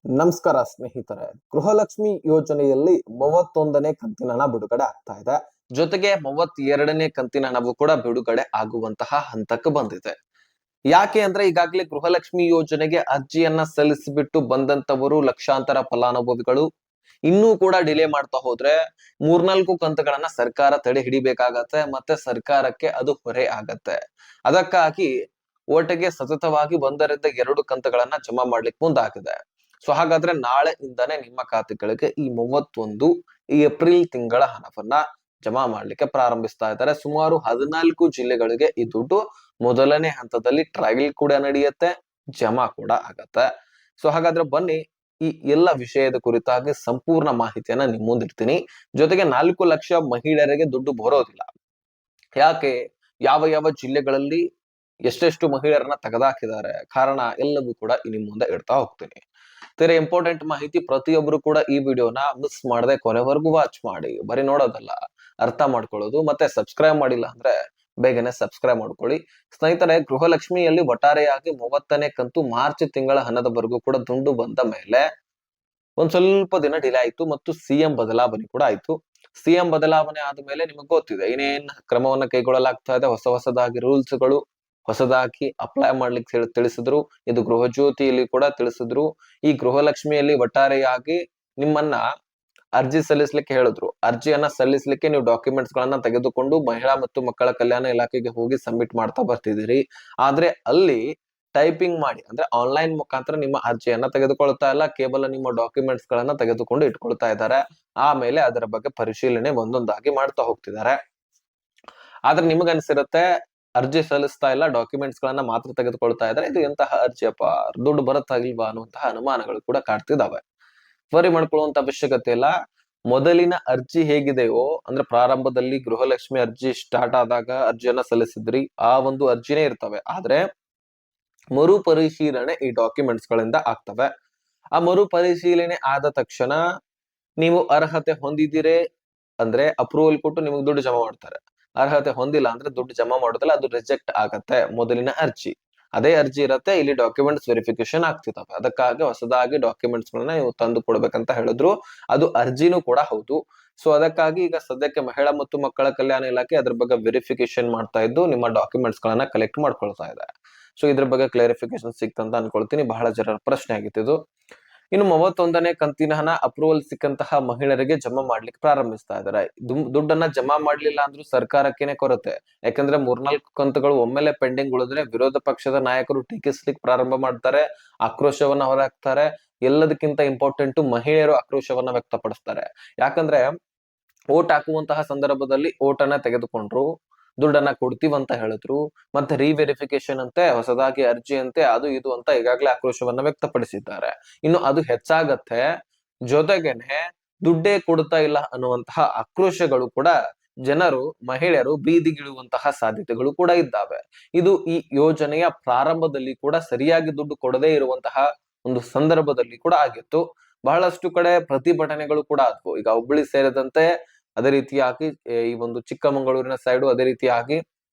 ನಮಸ್ಕಾರ ಸ್ನೇಹಿತರೆ. ಗೃಹಲಕ್ಷ್ಮಿ ಯೋಜನೆಯಲ್ಲಿ 31ನೇ ಕಂತಿನ ಹಣ ಬಿಡುಗಡೆ ಆಗ್ತಾ ಇದೆ. ಜೊತೆಗೆ 32ನೇ ಕಂತಿನ ಹಣವು ಕೂಡ ಬಿಡುಗಡೆ ಆಗುವಂತಹ ಹಂತಕ್ಕೆ ಬಂದಿದೆ. ಯಾಕೆ ಅಂದ್ರೆ ಈಗಾಗಲೇ ಗೃಹಲಕ್ಷ್ಮಿ ಯೋಜನೆಗೆ ಅರ್ಜಿಯನ್ನ ಸಲ್ಲಿಸಿಬಿಟ್ಟು ಬಂದಂತವರು ಲಕ್ಷಾಂತರ ಫಲಾನುಭವಿಗಳು ಇನ್ನೂ ಕೂಡ ಡಿಲೇ ಮಾಡ್ತಾ ಹೋದ್ರೆ 3-4 ಕಂತುಗಳನ್ನ ಸರ್ಕಾರ ತಡೆ ಹಿಡಿಬೇಕಾಗತ್ತೆ. ಮತ್ತೆ ಸರ್ಕಾರಕ್ಕೆ ಅದು ಹೊರೆ ಆಗತ್ತೆ. ಅದಕ್ಕಾಗಿ ಒಟ್ಟಿಗೆ ಸತತವಾಗಿ 1-2 ಕಂತುಗಳನ್ನ ಜಮಾ ಮಾಡ್ಲಿಕ್ಕೆ ಮುಂದಾಗಿದೆ. ಸೊ ಹಾಗಾದ್ರೆ ನಾಳೆಯಿಂದಾನೇ ನಿಮ್ಮ ಖಾತೆಗಳಿಗೆ ಈ 31 ಈ ಏಪ್ರಿಲ್ ತಿಂಗಳ ಹಣವನ್ನ ಜಮಾ ಮಾಡ್ಲಿಕ್ಕೆ ಪ್ರಾರಂಭಿಸ್ತಾ ಇದ್ದಾರೆ. ಸುಮಾರು 14 ಜಿಲ್ಲೆಗಳಿಗೆ ಈ ದುಡ್ಡು ಮೊದಲನೇ ಹಂತದಲ್ಲಿ ಟ್ರಯಲ್ ಕೂಡ ನಡೆಯುತ್ತೆ, ಜಮಾ ಕೂಡ ಆಗತ್ತೆ. ಸೊ ಹಾಗಾದ್ರೆ ಬನ್ನಿ ಈ ಎಲ್ಲ ವಿಷಯದ ಕುರಿತಾಗಿ ಸಂಪೂರ್ಣ ಮಾಹಿತಿಯನ್ನ ನಿಮ್ ಮುಂದಿಡ್ತೀನಿ. ಜೊತೆಗೆ 4 ಲಕ್ಷ ಮಹಿಳೆಯರಿಗೆ ದುಡ್ಡು ಬರೋದಿಲ್ಲ. ಯಾಕೆ, ಯಾವ ಯಾವ ಜಿಲ್ಲೆಗಳಲ್ಲಿ ಎಷ್ಟೆಷ್ಟು ಮಹಿಳೆಯರನ್ನ ತೆಗೆದಾಕಿದ್ದಾರೆ, ಕಾರಣ ಎಲ್ಲವೂ ಕೂಡ ನಿಮ್ ಮುಂದೆ ಇಡ್ತಾ ಹೋಗ್ತೀನಿ. ತೀರಾ ಇಂಪಾರ್ಟೆಂಟ್ ಮಾಹಿತಿ, ಪ್ರತಿಯೊಬ್ರು ಕೂಡ ಈ ವಿಡಿಯೋನ ಮಿಸ್ ಮಾಡದೆ ಕೊನೆವರೆಗೂ ವಾಚ್ ಮಾಡಿ. ಬರೀ ನೋಡೋದಲ್ಲ, ಅರ್ಥ ಮಾಡ್ಕೊಳ್ಳೋದು. ಮತ್ತೆ ಸಬ್ಸ್ಕ್ರೈಬ್ ಮಾಡಿಲ್ಲ ಅಂದ್ರೆ ಬೇಗನೆ ಸಬ್ಸ್ಕ್ರೈಬ್ ಮಾಡ್ಕೊಳ್ಳಿ ಸ್ನೇಹಿತರೆ. ಗೃಹಲಕ್ಷ್ಮಿಯಲ್ಲಿ ಒಟ್ಟಾರೆಯಾಗಿ 30ನೇ ಕಂತು ಮಾರ್ಚ್ ತಿಂಗಳ ಹಣದವರೆಗೂ ಕೂಡ ದುಡ್ಡು ಬಂದ ಮೇಲೆ ಒಂದ್ ಸ್ವಲ್ಪ ದಿನ ಡಿಲೇ ಆಯ್ತು ಮತ್ತು ಸಿಎಂ ಬದಲಾವಣೆ ಕೂಡ ಆಯ್ತು. ಸಿಎಂ ಬದಲಾವಣೆ ಆದ್ಮೇಲೆ ನಿಮಗೆ ಗೊತ್ತಿದೆ ಏನೇನ್ ಕ್ರಮವನ್ನ ಕೈಗೊಳ್ಳಲಾಗ್ತಾ ಇದೆ. ಹೊಸದಾಗಿ ರೂಲ್ಸ್ ಗಳು ಹೊಸದಾಗಿ ಅಪ್ಲೈ ಮಾಡ್ಲಿಕ್ಕೆ ತಿಳಿಸಿದ್ರು. ಇದು ಗೃಹ ಜ್ಯೋತಿಯಲ್ಲಿ ಕೂಡ ತಿಳಿಸಿದ್ರು. ಈ ಗೃಹಲಕ್ಷ್ಮಿಯಲ್ಲಿ ಒಟ್ಟಾರೆಯಾಗಿ ನಿಮ್ಮನ್ನ ಅರ್ಜಿ ಸಲ್ಲಿಸ್ಲಿಕ್ಕೆ ಹೇಳಿದ್ರು. ಅರ್ಜಿಯನ್ನ ಸಲ್ಲಿಸ್ಲಿಕ್ಕೆ ನೀವು ಡಾಕ್ಯುಮೆಂಟ್ಸ್ ಗಳನ್ನ ತೆಗೆದುಕೊಂಡು ಮಹಿಳಾ ಮತ್ತು ಮಕ್ಕಳ ಕಲ್ಯಾಣ ಇಲಾಖೆಗೆ ಹೋಗಿ ಸಬ್ಮಿಟ್ ಮಾಡ್ತಾ ಬರ್ತಿದ್ದೀರಿ. ಆದ್ರೆ ಅಲ್ಲಿ ಟೈಪಿಂಗ್ ಮಾಡಿ ಅಂದ್ರೆ ಆನ್ಲೈನ್ ಮುಖಾಂತರ ನಿಮ್ಮ ಅರ್ಜಿಯನ್ನ ತೆಗೆದುಕೊಳ್ತಾ ಇಲ್ಲ, ಕೇವಲ ನಿಮ್ಮ ಡಾಕ್ಯುಮೆಂಟ್ಸ್ ಗಳನ್ನ ತೆಗೆದುಕೊಂಡು ಇಟ್ಕೊಳ್ತಾ ಇದ್ದಾರೆ. ಆಮೇಲೆ ಅದರ ಬಗ್ಗೆ ಪರಿಶೀಲನೆ ಒಂದೊಂದಾಗಿ ಮಾಡ್ತಾ ಹೋಗ್ತಿದ್ದಾರೆ. ಆದ್ರೆ ನಿಮಗನ್ಸಿರುತ್ತೆ ಅರ್ಜಿ ಸಲ್ಲಿಸ್ತಾ ಇಲ್ಲ, ಡಾಕ್ಯುಮೆಂಟ್ಸ್ ಗಳನ್ನ ಮಾತ್ರ ತೆಗೆದುಕೊಳ್ತಾ ಇದ್ದಾರೆ, ಇದು ಎಂತಹ ಅರ್ಜಿಯಪ್ಪ, ದುಡ್ಡು ಬರುತ್ತಾ ಇಲ್ವಾ ಅನ್ನುವಂತಹ ಅನುಮಾನಗಳು ಕೂಡ ಕಾಡ್ತಿದಾವೆ. ವರಿ ಮಾಡ್ಕೊಳ್ಳುವಂತ ಅವಶ್ಯಕತೆ ಇಲ್ಲ. ಮೊದಲಿನ ಅರ್ಜಿ ಹೇಗಿದೆಯೋ ಅಂದ್ರೆ ಪ್ರಾರಂಭದಲ್ಲಿ ಗೃಹಲಕ್ಷ್ಮಿ ಅರ್ಜಿ ಸ್ಟಾರ್ಟ್ ಆದಾಗ ಅರ್ಜಿಯನ್ನ ಸಲ್ಲಿಸಿದ್ರಿ, ಆ ಒಂದು ಅರ್ಜಿನೇ ಇರ್ತವೆ. ಆದ್ರೆ ಮರುಪರಿಶೀಲನೆ ಈ ಡಾಕ್ಯುಮೆಂಟ್ಸ್ ಗಳಿಂದ ಆಗ್ತವೆ. ಆ ಮರುಪರಿಶೀಲನೆ ಆದ ತಕ್ಷಣ ನೀವು ಅರ್ಹತೆ ಹೊಂದಿದ್ದೀರಿ ಅಂದ್ರೆ ಅಪ್ರೂವಲ್ ಕೊಟ್ಟು ನಿಮಗೆ ದುಡ್ಡು ಜಮಾ ಮಾಡ್ತಾರೆ. ಅರ್ಹತೆ ಹೊಂದಿಲ್ಲ ಅಂದ್ರೆ ದುಡ್ಡು ಜಮಾ ಮಾಡೋದಿಲ್ಲ, ಅದು ರಿಜೆಕ್ಟ್ ಆಗತ್ತೆ ಮೊದಲಿನ ಅರ್ಜಿ. ಅದೇ ಅರ್ಜಿ ಇರತ್ತೆ, ಇಲ್ಲಿ ಡಾಕ್ಯುಮೆಂಟ್ಸ್ ವೆರಿಫಿಕೇಶನ್ ಆಗ್ತಿದಾವೆ. ಅದಕ್ಕಾಗಿ ಹೊಸದಾಗಿ ಡಾಕ್ಯುಮೆಂಟ್ಸ್ ಗಳನ್ನ ನೀವು ತಂದು ಕೊಡ್ಬೇಕಂತ ಹೇಳಿದ್ರು. ಅದು ಅರ್ಜಿನೂ ಕೂಡ ಹೌದು. ಸೊ ಅದಕ್ಕಾಗಿ ಈಗ ಸದ್ಯಕ್ಕೆ ಮಹಿಳಾ ಮತ್ತು ಮಕ್ಕಳ ಕಲ್ಯಾಣ ಇಲಾಖೆ ಅದ್ರ ಬಗ್ಗೆ ವೆರಿಫಿಕೇಶನ್ ಮಾಡ್ತಾ ಇದ್ದು ನಿಮ್ಮ ಡಾಕ್ಯುಮೆಂಟ್ಸ್ ಗಳನ್ನ ಕಲೆಕ್ಟ್ ಮಾಡ್ಕೊಳ್ತಾ ಇದೆ. ಸೊ ಇದ್ರ ಬಗ್ಗೆ ಕ್ಲಾರಿಫಿಕೇಶನ್ ಸಿಕ್ತಂತ ಅನ್ಕೊಳ್ತೀನಿ. ಬಹಳ ಜನರ ಪ್ರಶ್ನೆ ಆಗಿತ್ತು ಇದು. ಇನ್ನು 31ನೇ ಕಂತಿನ ಹಣ ಅಪ್ರೂವಲ್ ಸಿಕ್ಕಂತಹ ಮಹಿಳೆಯರಿಗೆ ಜಮಾ ಮಾಡ್ಲಿಕ್ಕೆ ಪ್ರಾರಂಭಿಸ್ತಾ ಇದ್ದಾರೆ. ದುಡ್ಡನ್ನ ಜಮಾ ಮಾಡ್ಲಿಲ್ಲ ಅಂದ್ರೂ ಸರ್ಕಾರಕ್ಕೇನೆ ಕೊರತೆ. ಯಾಕಂದ್ರೆ 3-4 ಕಂತುಗಳು ಒಮ್ಮೆಲೆ ಪೆಂಡಿಂಗ್ ಉಳಿದ್ರೆ ವಿರೋಧ ಪಕ್ಷದ ನಾಯಕರು ಟೀಕಿಸ್ಲಿಕ್ಕೆ ಪ್ರಾರಂಭ ಮಾಡ್ತಾರೆ, ಆಕ್ರೋಶವನ್ನ ಹೊರಹಾಕ್ತಾರೆ. ಎಲ್ಲದಕ್ಕಿಂತ ಇಂಪಾರ್ಟೆಂಟ್ ಮಹಿಳೆಯರು ಆಕ್ರೋಶವನ್ನ ವ್ಯಕ್ತಪಡಿಸ್ತಾರೆ. ಯಾಕಂದ್ರೆ ಓಟ್ ಹಾಕುವಂತಹ ಸಂದರ್ಭದಲ್ಲಿ ಓಟನ್ನ ತೆಗೆದುಕೊಂಡ್ರು, ದುಡ್ಡನ್ನ ಕೊಡ್ತೀವಂತ ಹೇಳಿದ್ರು, ಮತ್ತೆ ರಿವೆರಿಫಿಕೇಶನ್ ಅಂತೆ, ಹೊಸದಾಗಿ ಅರ್ಜಿ ಅಂತೆ, ಅದು ಇದು ಅಂತ ಈಗಾಗಲೇ ಆಕ್ರೋಶವನ್ನ ವ್ಯಕ್ತಪಡಿಸಿದ್ದಾರೆ. ಇನ್ನು ಅದು ಹೆಚ್ಚಾಗತ್ತೆ, ಜೊತೆಗೇನೆ ದುಡ್ಡೇ ಕೊಡ್ತಾ ಇಲ್ಲ ಅನ್ನುವಂತಹ ಆಕ್ರೋಶಗಳು ಕೂಡ ಜನರು ಮಹಿಳೆಯರು ಬೀದಿಗಿಳುವಂತಹ ಸಾಧ್ಯತೆಗಳು ಕೂಡ ಇದ್ದಾವೆ. ಇದು ಈ ಯೋಜನೆಯ ಪ್ರಾರಂಭದಲ್ಲಿ ಕೂಡ ಸರಿಯಾಗಿ ದುಡ್ಡು ಕೊಡದೇ ಇರುವಂತಹ ಒಂದು ಸಂದರ್ಭದಲ್ಲಿ ಕೂಡ ಆಗಿತ್ತು. ಬಹಳಷ್ಟು ಕಡೆ ಪ್ರತಿಭಟನೆಗಳು ಕೂಡ ಆದ್ವು. ಈಗ ಹುಬ್ಬಳ್ಳಿ ಸೇರಿದಂತೆ ಅದೇ ರೀತಿಯಾಗಿ ಈ ಒಂದು ಚಿಕ್ಕಮಗಳೂರಿನ ಸೈಡು, ಅದೇ ರೀತಿಯಾಗಿ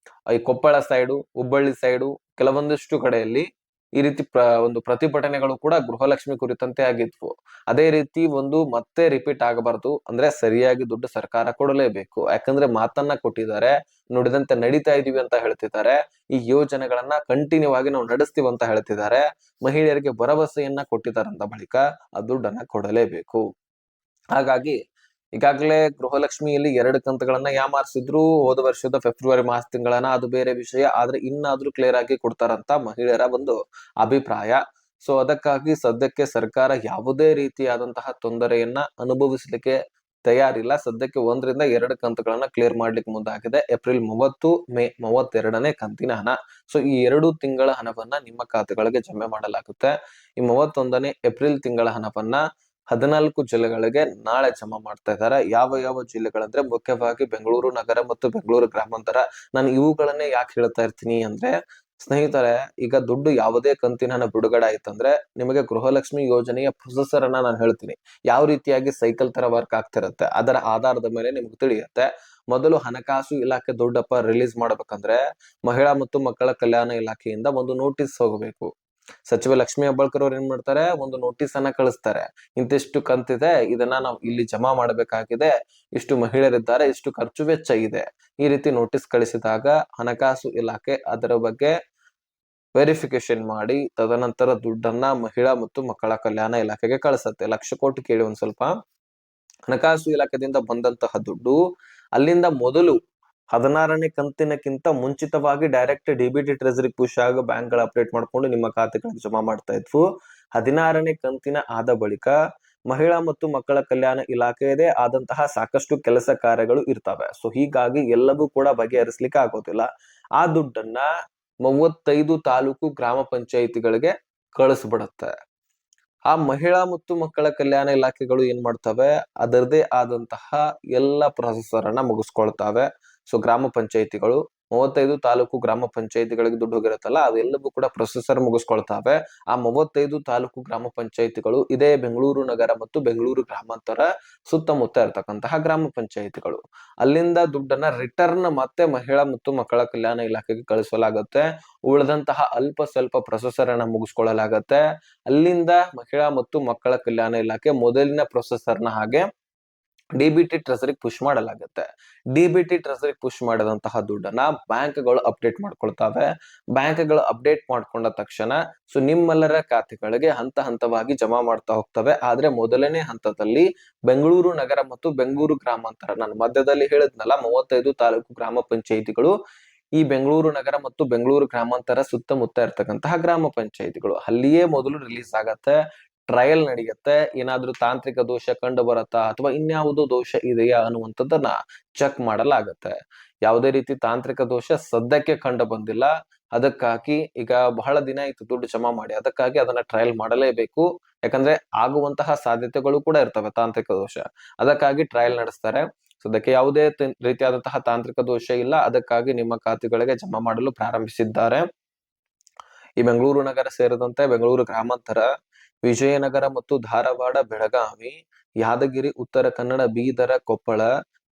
ಈ ಕೊಪ್ಪಳ ಸೈಡು, ಹುಬ್ಬಳ್ಳಿ ಸೈಡು ಕೆಲವೊಂದಿಷ್ಟು ಕಡೆಯಲ್ಲಿ ಈ ರೀತಿ ಒಂದು ಪ್ರತಿಭಟನೆಗಳು ಕೂಡ ಗೃಹಲಕ್ಷ್ಮಿ ಕುರಿತಂತೆ ಆಗಿದ್ವು. ಅದೇ ರೀತಿ ಒಂದು ಮತ್ತೆ ರಿಪೀಟ್ ಆಗಬಾರದು ಅಂದ್ರೆ ಸರಿಯಾಗಿ ದುಡ್ಡು ಸರ್ಕಾರ ಕೊಡಲೇಬೇಕು. ಯಾಕಂದ್ರೆ ಮಾತನ್ನ ಕೊಟ್ಟಿದ್ದಾರೆ, ನುಡಿದಂತೆ ನಡೀತಾ ಇದೀವಿ ಅಂತ ಹೇಳ್ತಿದ್ದಾರೆ. ಈ ಯೋಜನೆಗಳನ್ನ ಕಂಟಿನ್ಯೂ ಆಗಿ ನಾವು ನಡೆಸ್ತೀವಿ ಅಂತ ಹೇಳ್ತಿದ್ದಾರೆ. ಮಹಿಳೆಯರಿಗೆ ಭರವಸೆಯನ್ನ ಕೊಟ್ಟಿದ್ದಾರಂತ ಬಳಿಕ ಆ ದುಡ್ಡನ್ನ ಕೊಡಲೇಬೇಕು. ಹಾಗಾಗಿ ಈಗಾಗಲೇ ಗೃಹಲಕ್ಷ್ಮಿಯಲ್ಲಿ 2 ಕಂತುಗಳನ್ನ ಯಾಮಾರಿಸಿದ್ರು. ಹೋದ ವರ್ಷದ ಫೆಬ್ರವರಿ ಮಾಸ ತಿಂಗಳನ್ನ, ಅದು ಬೇರೆ ವಿಷಯ. ಆದ್ರೆ ಇನ್ನಾದ್ರೂ ಕ್ಲಿಯರ್ ಆಗಿ ಕೊಡ್ತಾರಂತ ಮಹಿಳೆಯರ ಒಂದು ಅಭಿಪ್ರಾಯ. ಸೊ ಅದಕ್ಕಾಗಿ ಸದ್ಯಕ್ಕೆ ಸರ್ಕಾರ ಯಾವುದೇ ರೀತಿಯಾದಂತಹ ತೊಂದರೆಯನ್ನ ಅನುಭವಿಸ್ಲಿಕ್ಕೆ ತಯಾರಿಲ್ಲ. ಸದ್ಯಕ್ಕೆ 1-2 ಕಂತುಗಳನ್ನ ಕ್ಲಿಯರ್ ಮಾಡ್ಲಿಕ್ಕೆ ಮುಂದಾಗಿದೆ. ಏಪ್ರಿಲ್ 30, ಮೇ 32ನೇ ಕಂತಿನ ಹಣ. ಸೊ ಈ 2 ತಿಂಗಳ ಹಣವನ್ನ ನಿಮ್ಮ ಖಾತೆಗಳಿಗೆ ಜಮೆ ಮಾಡಲಾಗುತ್ತೆ. ಈ 31ನೇ ಏಪ್ರಿಲ್ ತಿಂಗಳ ಹಣವನ್ನ 14 ಜಿಲ್ಲೆಗಳಿಗೆ ನಾಳೆ ಜಮಾ ಮಾಡ್ತಾ ಇದ್ದಾರೆ. ಯಾವ ಯಾವ ಜಿಲ್ಲೆಗಳಂದ್ರೆ ಮುಖ್ಯವಾಗಿ ಬೆಂಗಳೂರು ನಗರ ಮತ್ತು ಬೆಂಗಳೂರು ಗ್ರಾಮಾಂತರ. ನಾನು ಇವುಗಳನ್ನೇ ಯಾಕೆ ಹೇಳ್ತಾ ಇರ್ತೀನಿ ಅಂದ್ರೆ ಸ್ನೇಹಿತರೆ, ಈಗ ದುಡ್ಡು ಯಾವುದೇ ಕಂತಿನ ಹಣ ಬಿಡುಗಡೆ ಆಯ್ತಂದ್ರೆ ನಿಮಗೆ ಗೃಹಲಕ್ಷ್ಮಿ ಯೋಜನೆಯ ಪ್ರೊಸೆಸರ್ ಅನ್ನ ನಾನು ಹೇಳ್ತೀನಿ. ಯಾವ ರೀತಿಯಾಗಿ ಸೈಕಲ್ ತರ ವರ್ಕ್ ಆಗ್ತಿರತ್ತೆ ಅದರ ಆಧಾರದ ಮೇಲೆ ನಿಮ್ಗೆ ತಿಳಿಯುತ್ತೆ. ಮೊದಲು ಹಣಕಾಸು ಇಲಾಖೆ ದುಡ್ಡಪ್ಪ ರಿಲೀಸ್ ಮಾಡ್ಬೇಕಂದ್ರೆ ಮಹಿಳಾ ಮತ್ತು ಮಕ್ಕಳ ಕಲ್ಯಾಣ ಇಲಾಖೆಯಿಂದ ಒಂದು ನೋಟಿಸ್ ಹೋಗಬೇಕು. ಸಚಿವ ಲಕ್ಷ್ಮೀ ಹೆಬ್ಬಾಳ್ಕರ್ ಅವ್ರು ಏನ್ ಮಾಡ್ತಾರೆ, ಒಂದು ನೋಟಿಸ್ ಅನ್ನ ಕಳಿಸ್ತಾರೆ, ಇಂತಿಷ್ಟು ಕಂತಿದೆ, ಇದನ್ನ ನಾವು ಇಲ್ಲಿ ಜಮಾ ಮಾಡಬೇಕಾಗಿದೆ, ಇಷ್ಟು ಮಹಿಳೆಯರಿದ್ದಾರೆ, ಇಷ್ಟು ಖರ್ಚು ವೆಚ್ಚ ಇದೆ. ಈ ರೀತಿ ನೋಟಿಸ್ ಕಳಿಸಿದಾಗ ಹಣಕಾಸು ಇಲಾಖೆ ಅದರ ಬಗ್ಗೆ ವೆರಿಫಿಕೇಶನ್ ಮಾಡಿ ತದನಂತರ ದುಡ್ಡನ್ನ ಮಹಿಳಾ ಮತ್ತು ಮಕ್ಕಳ ಕಲ್ಯಾಣ ಇಲಾಖೆಗೆ ಕಳಿಸತ್ತೆ. ಲಕ್ಷ ಕೋಟಿ ಕೇಳಿ ಒಂದ್ ಸ್ವಲ್ಪ. ಹಣಕಾಸು ಇಲಾಖೆಯಿಂದ ಬಂದಂತಹ ದುಡ್ಡು ಅಲ್ಲಿಂದ ಮೊದಲು 16ನೇ ಕಂತಿನಕ್ಕಿಂತ ಮುಂಚಿತವಾಗಿ ಡೈರೆಕ್ಟ್ ಡಿಬಿಟಿ ಟ್ರೆಜರಿ ಪುಷ್ ಆಗ ಬ್ಯಾಂಕ್ ಗಳ ಅಪ್ಡೇಟ್ ಮಾಡ್ಕೊಂಡು ನಿಮ್ಮ ಖಾತೆಗಳಿಗೆ ಜಮಾ ಮಾಡ್ತಾ ಇದ್ವು. 16ನೇ ಕಂತಿನ ಆದ ಬಳಿಕ ಮಹಿಳಾ ಮತ್ತು ಮಕ್ಕಳ ಕಲ್ಯಾಣ ಇಲಾಖೆಯದೇ ಆದಂತಹ ಸಾಕಷ್ಟು ಕೆಲಸ ಕಾರ್ಯಗಳು ಇರ್ತವೆ. ಸೊ ಹೀಗಾಗಿ ಎಲ್ಲವೂ ಕೂಡ ಬಗೆಹರಿಸ್ಲಿಕ್ಕೆ ಆಗೋದಿಲ್ಲ. ಆ ದುಡ್ಡನ್ನ 35 ತಾಲೂಕು ಗ್ರಾಮ ಪಂಚಾಯಿತಿಗಳಿಗೆ ಕಳಿಸ್ಬಿಡತ್ತೆ. ಆ ಮಹಿಳಾ ಮತ್ತು ಮಕ್ಕಳ ಕಲ್ಯಾಣ ಇಲಾಖೆಗಳು ಏನ್ ಮಾಡ್ತವೆ, ಅದರದೇ ಆದಂತಹ ಎಲ್ಲ ಪ್ರೊಸೆಸರ್ ಅನ್ನ ಮುಗಿಸ್ಕೊಳ್ತಾವೆ. ಸೊ ಗ್ರಾಮ ಪಂಚಾಯಿತಿಗಳು 35 ತಾಲೂಕು ಗ್ರಾಮ ಪಂಚಾಯಿತಿಗಳಿಗೆ ದುಡ್ಡು ಹೋಗಿರುತ್ತಲ್ಲ, ಅದೆಲ್ಲವೂ ಕೂಡ ಪ್ರೊಸೆಸರ್ ಮುಗಿಸ್ಕೊಳ್ತಾವೆ. ಆ 35 ತಾಲೂಕು ಗ್ರಾಮ ಪಂಚಾಯಿತಿಗಳು ಇದೇ ಬೆಂಗಳೂರು ನಗರ ಮತ್ತು ಬೆಂಗಳೂರು ಗ್ರಾಮಾಂತರ ಸುತ್ತಮುತ್ತ ಇರತಕ್ಕಂತಹ ಗ್ರಾಮ ಪಂಚಾಯಿತಿಗಳು. ಅಲ್ಲಿಂದ ದುಡ್ಡನ್ನ ರಿಟರ್ನ್ ಮತ್ತೆ ಮಹಿಳಾ ಮತ್ತು ಮಕ್ಕಳ ಕಲ್ಯಾಣ ಇಲಾಖೆಗೆ ಕಳಿಸಲಾಗುತ್ತೆ. ಉಳಿದಂತಹ ಅಲ್ಪ ಸ್ವಲ್ಪ ಪ್ರೊಸೆಸರ್ ಅನ್ನ ಮುಗಿಸ್ಕೊಳ್ಳಲಾಗತ್ತೆ. ಅಲ್ಲಿಂದ ಮಹಿಳಾ ಮತ್ತು ಮಕ್ಕಳ ಕಲ್ಯಾಣ ಇಲಾಖೆ ಮೊದಲಿನ ಪ್ರೊಸೆಸರ್ ನ ಹಾಗೆ ಡಿಬಿಟಿ ಟ್ರೆಸರಿಗೆ ಪುಷ್ ಮಾಡಲಾಗುತ್ತೆ. ಡಿಬಿಟಿ ಟ್ರೆಸರಿಗೆ ಪುಷ್ ಮಾಡಿದಂತಹ ದುಡ್ಡನ್ನ ಬ್ಯಾಂಕ್ಗಳು ಅಪ್ಡೇಟ್ ಮಾಡ್ಕೊಳ್ತಾವೆ. ಬ್ಯಾಂಕ್ಗಳು ಅಪ್ಡೇಟ್ ಮಾಡ್ಕೊಂಡ ತಕ್ಷಣ ಸೊ ನಿಮ್ಮೆಲ್ಲರ ಖಾತೆಗಳಿಗೆ ಹಂತ ಹಂತವಾಗಿ ಜಮಾ ಮಾಡ್ತಾ ಹೋಗ್ತವೆ. ಆದ್ರೆ ಮೊದಲನೇ ಹಂತದಲ್ಲಿ ಬೆಂಗಳೂರು ನಗರ ಮತ್ತು ಬೆಂಗಳೂರು ಗ್ರಾಮಾಂತರ, ನಾನು ಮಧ್ಯದಲ್ಲಿ ಹೇಳಿದ್ನಲ್ಲ 35 ತಾಲೂಕು ಗ್ರಾಮ ಪಂಚಾಯಿತಿಗಳು, ಈ ಬೆಂಗಳೂರು ನಗರ ಮತ್ತು ಬೆಂಗಳೂರು ಗ್ರಾಮಾಂತರ ಸುತ್ತಮುತ್ತ ಇರ್ತಕ್ಕಂತಹ ಗ್ರಾಮ ಪಂಚಾಯಿತಿಗಳು ಅಲ್ಲಿಯೇ ಮೊದಲು ರಿಲೀಸ್ ಆಗತ್ತೆ. ಟ್ರಯಲ್ ನಡೆಯುತ್ತೆ. ಏನಾದ್ರೂ ತಾಂತ್ರಿಕ ದೋಷ ಕಂಡು ಬರುತ್ತಾ ಅಥವಾ ಇನ್ಯಾವುದೋ ದೋಷ ಇದೆಯಾ ಅನ್ನುವಂಥದ್ದನ್ನ ಚೆಕ್ ಮಾಡಲಾಗತ್ತೆ. ಯಾವುದೇ ರೀತಿ ತಾಂತ್ರಿಕ ದೋಷ ಸದ್ಯಕ್ಕೆ ಕಂಡು ಬಂದಿಲ್ಲ. ಅದಕ್ಕಾಗಿ ಈಗ ಬಹಳ ದಿನ ಆಯ್ತು ದುಡ್ಡು ಜಮಾ ಮಾಡಿ, ಅದಕ್ಕಾಗಿ ಅದನ್ನ ಟ್ರಯಲ್ ಮಾಡಲೇಬೇಕು. ಯಾಕಂದ್ರೆ ಆಗುವಂತಹ ಸಾಧ್ಯತೆಗಳು ಕೂಡ ಇರ್ತವೆ ತಾಂತ್ರಿಕ ದೋಷ, ಅದಕ್ಕಾಗಿ ಟ್ರಯಲ್ ನಡೆಸ್ತಾರೆ. ಸದ್ಯಕ್ಕೆ ಯಾವುದೇ ರೀತಿಯಾದಂತಹ ತಾಂತ್ರಿಕ ದೋಷ ಇಲ್ಲ, ಅದಕ್ಕಾಗಿ ನಿಮ್ಮ ಖಾತೆಗಳಿಗೆ ಜಮಾ ಮಾಡಲು ಪ್ರಾರಂಭಿಸಿದ್ದಾರೆ. ಈ ಬೆಂಗಳೂರು ನಗರ ಸೇರಿದಂತೆ ಬೆಂಗಳೂರು ಗ್ರಾಮಾಂತರ, ವಿಜಯನಗರ ಮತ್ತು ಧಾರವಾಡ, ಬೆಳಗಾವಿ, ಯಾದಗಿರಿ, ಉತ್ತರ ಕನ್ನಡ, ಬೀದರ, ಕೊಪ್ಪಳ,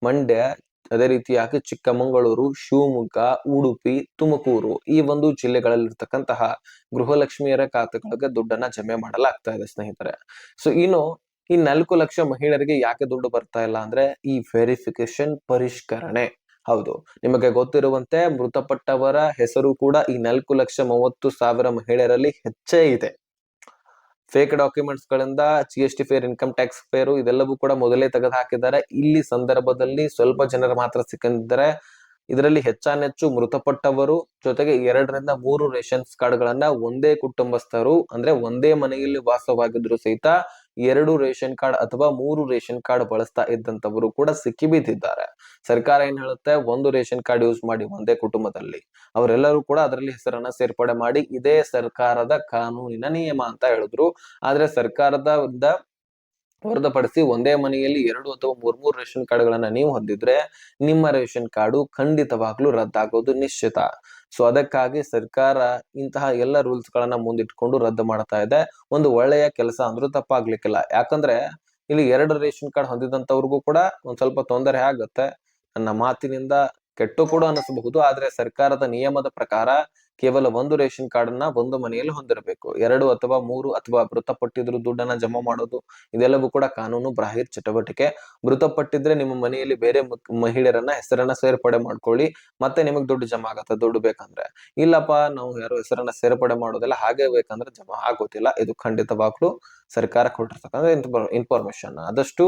ಮಂಡ್ಯ, ಅದೇ ರೀತಿಯಾಗಿ ಚಿಕ್ಕಮಗಳೂರು, ಶಿವಮೊಗ್ಗ, ಉಡುಪಿ, ತುಮಕೂರು ಈ ಒಂದು ಜಿಲ್ಲೆಗಳಲ್ಲಿರ್ತಕ್ಕಂತಹ ಗೃಹಲಕ್ಷ್ಮಿಯರ ಖಾತೆಗಳಿಗೆ ದುಡ್ಡನ್ನ ಜಮೆ ಮಾಡಲಾಗ್ತಾ ಇದೆ ಸ್ನೇಹಿತರೆ. ಸೊ ಇನ್ನು ಈ 4 ಲಕ್ಷ ಮಹಿಳೆಯರಿಗೆ ಯಾಕೆ ದುಡ್ಡು ಬರ್ತಾ ಇಲ್ಲ ಅಂದ್ರೆ ಈ ವೆರಿಫಿಕೇಶನ್ ಪರಿಷ್ಕರಣೆ. ಹೌದು, ನಿಮಗೆ ಗೊತ್ತಿರುವಂತೆ ಮೃತಪಟ್ಟವರ ಹೆಸರು ಕೂಡ ಈ 4,30,30,000 ಮಹಿಳೆಯರಲ್ಲಿ ಹೆಚ್ಚೇ ಇದೆ. ಫೇಕ್ ಡಾಕ್ಯುಮೆಂಟ್ಸ್ ಗಳಿಂದ GST fair, income tax fair ಇದೆಲ್ಲವೂ ಕೂಡ ಮೊದಲೇ ತೆಗೆದು ಹಾಕಿದ್ದಾರೆ. ಇಲ್ಲಿ ಸಂದರ್ಭದಲ್ಲಿ ಸ್ವಲ್ಪ ಜನರು ಮಾತ್ರ ಸಿಕ್ಕಿದ್ದಾರೆ. ಇದರಲ್ಲಿ ಹೆಚ್ಚಾನೆಚ್ಚು ಮೃತಪಟ್ಟವರು ಜೊತೆಗೆ 2 ರಿಂದ 3 ರೇಷನ್ಸ್ ಕಾರ್ಡ್ ಗಳನ್ನ ಒಂದೇ ಕುಟುಂಬಸ್ಥರು ಅಂದ್ರೆ ಒಂದೇ ಮನೆಯಲ್ಲಿ ವಾಸವಾಗಿದ್ರು ಸಹಿತ 2 ರೇಷನ್ ಕಾರ್ಡ್ ಅಥವಾ 3 ರೇಷನ್ ಕಾರ್ಡ್ ಬಳಸ್ತಾ ಇದ್ದಂತವರು ಕೂಡ ಸಿಕ್ಕಿ ಬಿದ್ದಿದ್ದಾರೆ. ಸರ್ಕಾರ ಏನ್ ಹೇಳುತ್ತೆ, 1 ರೇಷನ್ ಕಾರ್ಡ್ ಯೂಸ್ ಮಾಡಿ ಒಂದೇ ಕುಟುಂಬದಲ್ಲಿ, ಅವರೆಲ್ಲರೂ ಕೂಡ ಅದರಲ್ಲಿ ಹೆಸರನ್ನ ಸೇರ್ಪಡೆ ಮಾಡಿ, ಇದೇ ಸರ್ಕಾರದ ಕಾನೂನಿನ ನಿಯಮ ಅಂತ ಹೇಳಿದ್ರು. ಆದ್ರೆ ಸರ್ಕಾರದಿಂದ ಹೊರತುಪಡಿಸಿ ಒಂದೇ ಮನೆಯಲ್ಲಿ 2 ಅಥವಾ 3 ರೇಷನ್ ಕಾರ್ಡ್ ಗಳನ್ನ ನೀವು ಹೊಂದಿದ್ರೆ ನಿಮ್ಮ ರೇಷನ್ ಕಾರ್ಡು ಖಂಡಿತವಾಗ್ಲೂ ರದ್ದಾಗೋದು ನಿಶ್ಚಿತ. ಸೊ ಅದಕ್ಕಾಗಿ ಸರ್ಕಾರ ಇಂತಹ ಎಲ್ಲ ರೂಲ್ಸ್ ಗಳನ್ನ ಮುಂದಿಟ್ಕೊಂಡು ರದ್ದು ಮಾಡ್ತಾ ಇದೆ. ಒಂದು ಒಳ್ಳೆಯ ಕೆಲಸ ಅಂದ್ರೂ ತಪ್ಪಾಗ್ಲಿಕ್ಕಿಲ್ಲ. ಯಾಕಂದ್ರೆ ಇಲ್ಲಿ 2 ರೇಷನ್ ಕಾರ್ಡ್ ಹೊಂದಿದಂತವ್ರಿಗೂ ಕೂಡ ಒಂದ್ ಸ್ವಲ್ಪ ತೊಂದರೆ ಆಗುತ್ತೆ. ನನ್ನ ಮಾತಿನಿಂದ ಕೆಟ್ಟು ಕೂಡ ಅನಿಸಬಹುದು, ಆದ್ರೆ ಸರ್ಕಾರದ ನಿಯಮದ ಪ್ರಕಾರ ಕೇವಲ 1 ರೇಷನ್ ಕಾರ್ಡ್ ಅನ್ನ ಒಂದು ಮನೆಯಲ್ಲಿ ಹೊಂದಿರಬೇಕು. 2 ಅಥವಾ 3 ಅಥವಾ ಮೃತಪಟ್ಟಿದ್ರು ದುಡ್ಡನ್ನ ಜಮಾ ಮಾಡೋದು ಇದೆಲ್ಲವೂ ಕೂಡ ಕಾನೂನು ಬಾಹಿರ ಚಟುವಟಿಕೆ. ಮೃತಪಟ್ಟಿದ್ರೆ ನಿಮ್ಮ ಮನೆಯಲ್ಲಿ ಬೇರೆ ಮಹಿಳೆಯರನ್ನ ಹೆಸರನ್ನ ಸೇರ್ಪಡೆ ಮಾಡ್ಕೊಳ್ಳಿ, ಮತ್ತೆ ನಿಮಗ್ ದುಡ್ಡು ಜಮಾ ಆಗತ್ತೆ ದುಡ್ಡು ಬೇಕಂದ್ರೆ. ಇಲ್ಲಪ್ಪ ನಾವು ಯಾರು ಹೆಸರನ್ನ ಸೇರ್ಪಡೆ ಮಾಡೋದಿಲ್ಲ, ಹಾಗೆ ಬೇಕಂದ್ರೆ ಜಮಾ ಆಗೋದಿಲ್ಲ. ಇದು ಖಂಡಿತವಾಗ್ಲೂ ಸರ್ಕಾರ ಕೊಟ್ಟಿರ್ತಕ್ಕಂಥ ಇನ್ಫಾರ್ಮೇಶನ್. ಆದಷ್ಟು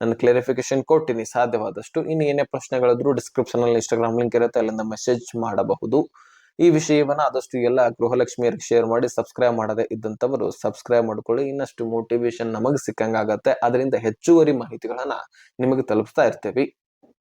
ನಾನು ಕ್ಲಾರಿಫಿಕೇಶನ್ ಕೊಟ್ಟಿನಿ ಸಾಧ್ಯವಾದಷ್ಟು. ಇನ್ನು ಏನೇ ಪ್ರಶ್ನೆಗಳಿದ್ರು ಡಿಸ್ಕ್ರಿಪ್ಷನ್ ಅಲ್ಲಿ ಇನ್ಸ್ಟಾಗ್ರಾಮ್ ಲಿಂಕ್ ಇರುತ್ತೆ, ಅಲ್ಲಿಂದ ಮೆಸೇಜ್ ಮಾಡಬಹುದು. ಈ ವಿಷಯವನ್ನ ಆದಷ್ಟು ಎಲ್ಲ ಗೃಹಲಕ್ಷ್ಮಿಯರಿಗೆ ಶೇರ್ ಮಾಡಿ. ಸಬ್ಸ್ಕ್ರೈಬ್ ಮಾಡದೆ ಇದ್ದಂತವರು ಸಬ್ಸ್ಕ್ರೈಬ್ ಮಾಡ್ಕೊಳ್ಳಿ. ಇನ್ನಷ್ಟು ಮೋಟಿವೇಶನ್ ನಮಗೆ ಸಿಕ್ಕಂಗಾಗತ್ತೆ. ಅದರಿಂದ ಹೆಚ್ಚುವರಿ ಮಾಹಿತಿಗಳನ್ನ ನಿಮಗೆ ತಲುಪಿಸ್ತಾ ಇರ್ತೇವೆ.